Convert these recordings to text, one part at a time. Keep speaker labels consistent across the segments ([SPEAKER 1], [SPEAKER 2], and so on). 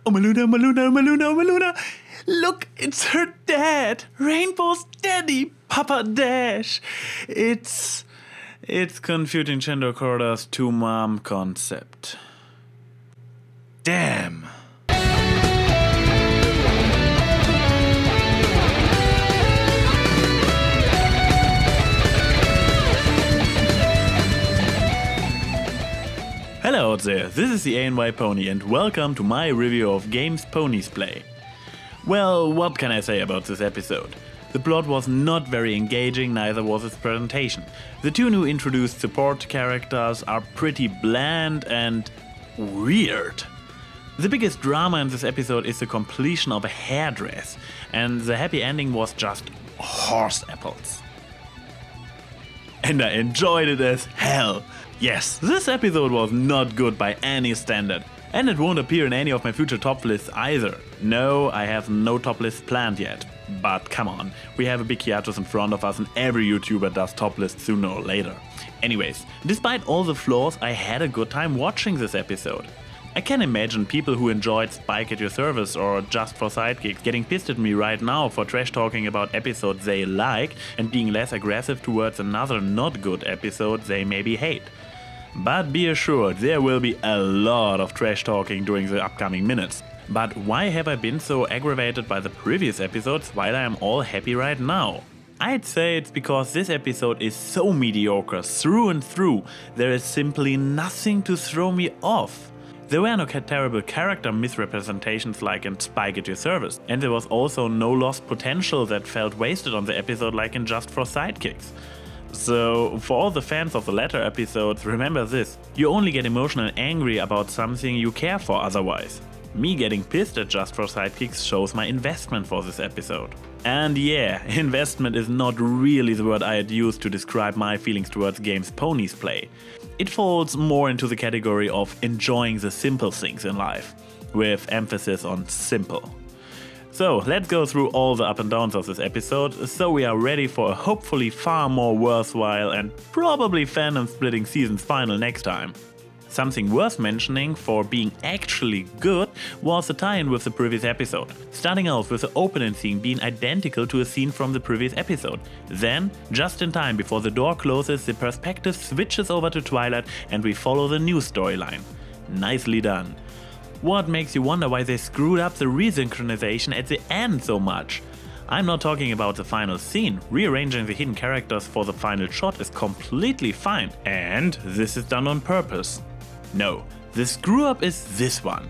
[SPEAKER 1] Oh my Luna, my Luna, my Luna, my Luna. Look, it's her dad. Rainbow's daddy, Papa Dash. It's confuting gender Corda's two-mom concept. Damn. Hello out there, this is the TheAnYPony and welcome to my review of games Ponies play. Well, what can I say about this episode? The plot was not very engaging, neither was its presentation. The two new introduced support characters are pretty bland and weird. The biggest drama in this episode is the completion of a hairdress, and the happy ending was just horse apples. And I enjoyed it as hell. Yes, this episode was not good by any standard, and it won't appear in any of my future top lists either. No, I have no top lists planned yet. But come on, we have a big hiatus in front of us and every YouTuber does top lists sooner or later. Anyways, despite all the flaws, I had a good time watching this episode. I can imagine people who enjoyed Spike at Your Service or Just for Sidekicks getting pissed at me right now for trash talking about episodes they like and being less aggressive towards another not good episode they maybe hate. But be assured, there will be a lot of trash talking during the upcoming minutes. But why have I been so aggravated by the previous episodes while I am all happy right now? I'd say it's because this episode is so mediocre through and through, there is simply nothing to throw me off. There were no terrible character misrepresentations like in Spike at Your Service, and there was also no lost potential that felt wasted on the episode like in Just for Sidekicks. So, for all the fans of the latter episodes, remember this: you only get emotional and angry about something you care for otherwise. Me getting pissed at Just for Sidekicks shows my investment for this episode. And yeah, investment is not really the word I'd use to describe my feelings towards games Ponies play. It falls more into the category of enjoying the simple things in life, with emphasis on simple. So let's go through all the up and downs of this episode, so we are ready for a hopefully far more worthwhile and probably fandom splitting season's final next time. Something worth mentioning for being actually good was the tie-in with the previous episode, starting out with the opening scene being identical to a scene from the previous episode. Then, just in time before the door closes, the perspective switches over to Twilight and we follow the new storyline. Nicely done. What makes you wonder why they screwed up the resynchronization at the end so much? I'm not talking about the final scene. Rearranging the hidden characters for the final shot is completely fine, and this is done on purpose. No, the screw up is this one.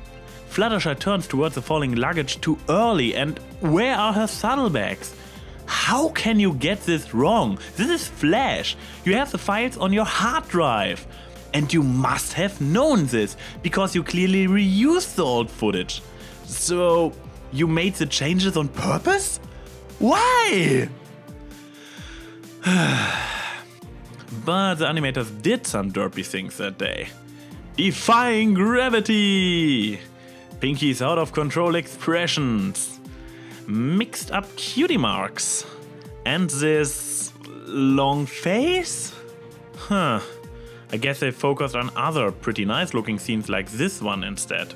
[SPEAKER 1] Fluttershy turns towards the falling luggage too early, and where are her saddlebags? How can you get this wrong? This is Flash. You have the files on your hard drive. And you must have known this, because you clearly reused the old footage. So, you made the changes on purpose? Why? But the animators did some derpy things that day. Defying gravity! Pinky's out of control expressions. Mixed up cutie marks. And this long face? Huh. I guess they focused on other pretty nice looking scenes like this one instead.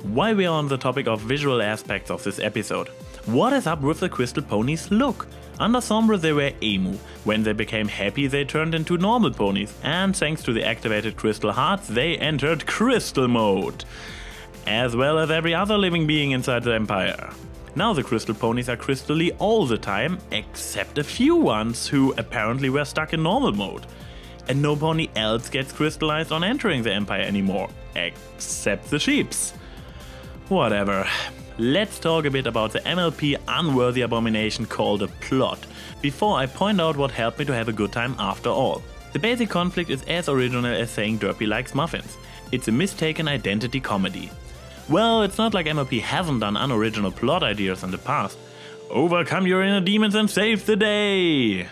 [SPEAKER 1] While we are on the topic of visual aspects of this episode, what is up with the Crystal Ponies look? Under Sombra they were emu, when they became happy they turned into normal ponies, and thanks to the activated crystal hearts they entered crystal mode. As well as every other living being inside the Empire. Now the Crystal Ponies are crystally all the time, except a few ones who apparently were stuck in normal mode. And no pony else gets crystallized on entering the Empire anymore, except the sheeps. Whatever. Let's talk a bit about the MLP unworthy abomination called a plot, before I point out what helped me to have a good time after all. The basic conflict is as original as saying Derpy likes muffins. It's a mistaken identity comedy. Well, it's not like MLP hasn't done unoriginal plot ideas in the past. Overcome your inner demons and save the day!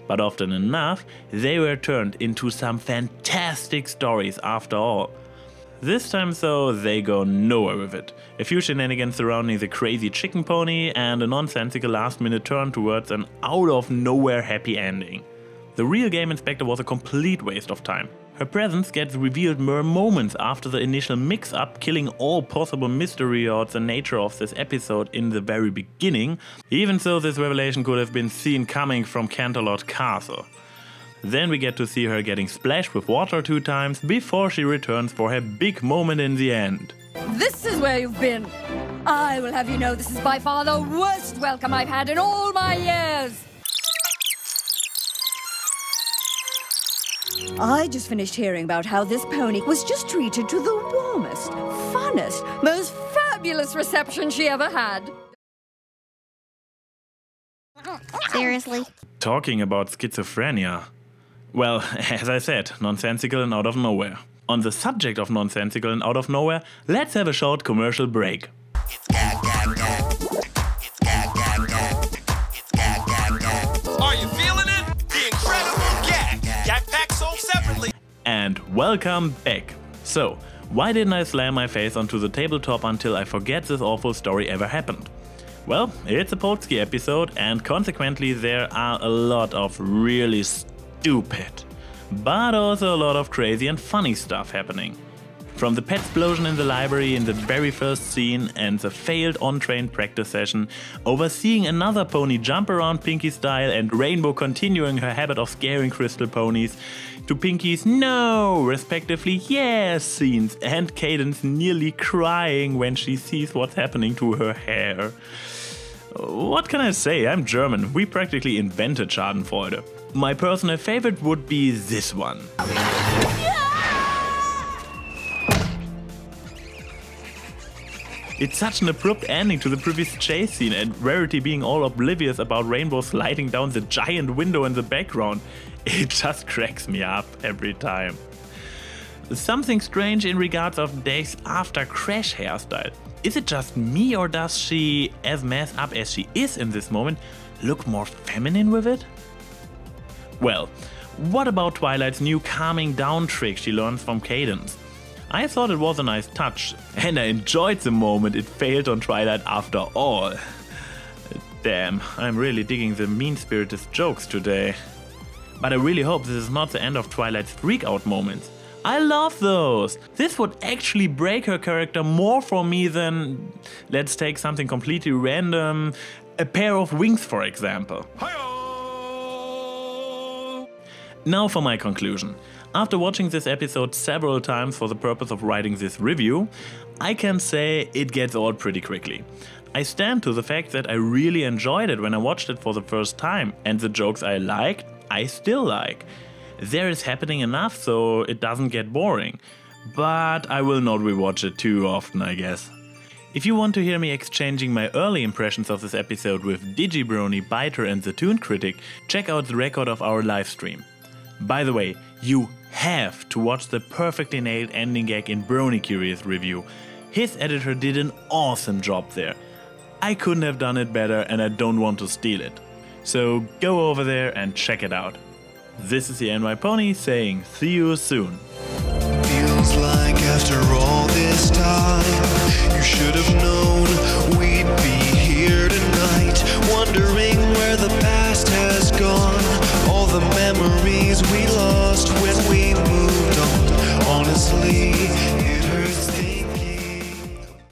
[SPEAKER 1] But often enough, they were turned into some fantastic stories after all. This time though, they go nowhere with it. A few shenanigans surrounding the crazy chicken pony and a nonsensical last minute turn towards an out of nowhere happy ending. The real Game Inspector was a complete waste of time. Her presence gets revealed mere moments after the initial mix-up, killing all possible mystery about the nature of this episode in the very beginning, even so this revelation could have been seen coming from Canterlot Castle. Then we get to see her getting splashed with water 2 times before she returns for her big moment in the end.
[SPEAKER 2] This is where you've been. I will have you know this is by far the worst welcome I've had in all my years. I just finished hearing about how this pony was just treated to the warmest, funnest, most fabulous reception she ever had.
[SPEAKER 3] Seriously?
[SPEAKER 1] Talking about schizophrenia. Well, as I said, nonsensical and out of nowhere. On the subject of nonsensical and out of nowhere, let's have a short commercial break.
[SPEAKER 4] Are you feeling it? The incredible Gag! Gag Pack sold separately.
[SPEAKER 1] And welcome back. So, why didn't I slam my face onto the tabletop until I forget this awful story ever happened? Well, it's a Polsky episode and consequently there are a lot of really stupid, but also a lot of crazy and funny stuff happening. From the pet explosion in the library in the very first scene and the failed on-train practice session, overseeing another pony jump around Pinky style and Rainbow continuing her habit of scaring crystal ponies, to Pinky's no, respectively yes scenes and Cadence nearly crying when she sees what's happening to her hair. What can I say, I'm German, we practically invented Schadenfreude. My personal favorite would be this one. It's such an abrupt ending to the previous chase scene and Rarity being all oblivious about Rainbow sliding down the giant window in the background. It just cracks me up every time. Something strange in regards of days after Crash hairstyle. Is it just me or does she, as messed up as she is in this moment, look more feminine with it? Well, what about Twilight's new calming down trick she learns from Cadence? I thought it was a nice touch, and I enjoyed the moment it failed on Twilight after all. Damn, I'm really digging the mean-spirited jokes today. But I really hope this is not the end of Twilight's freak-out moments. I love those! This would actually break her character more for me than, let's take something completely random, a pair of wings for example. Now for my conclusion. After watching this episode several times for the purpose of writing this review, I can say it gets old pretty quickly. I stand to the fact that I really enjoyed it when I watched it for the first time, and the jokes I liked, I still like. There is happening enough so it doesn't get boring, but I will not rewatch it too often, I guess. If you want to hear me exchanging my early impressions of this episode with Digibrony, Biter and the Toon Critic, check out the record of our livestream. By the way, you have to watch the perfectly nailed ending gag in Brony Curious review. His editor did an awesome job there. I couldn't have done it better and I don't want to steal it. So go over there and check it out. This is TheAnYPony saying see you soon.
[SPEAKER 5] Feels like after all this time, you should have known we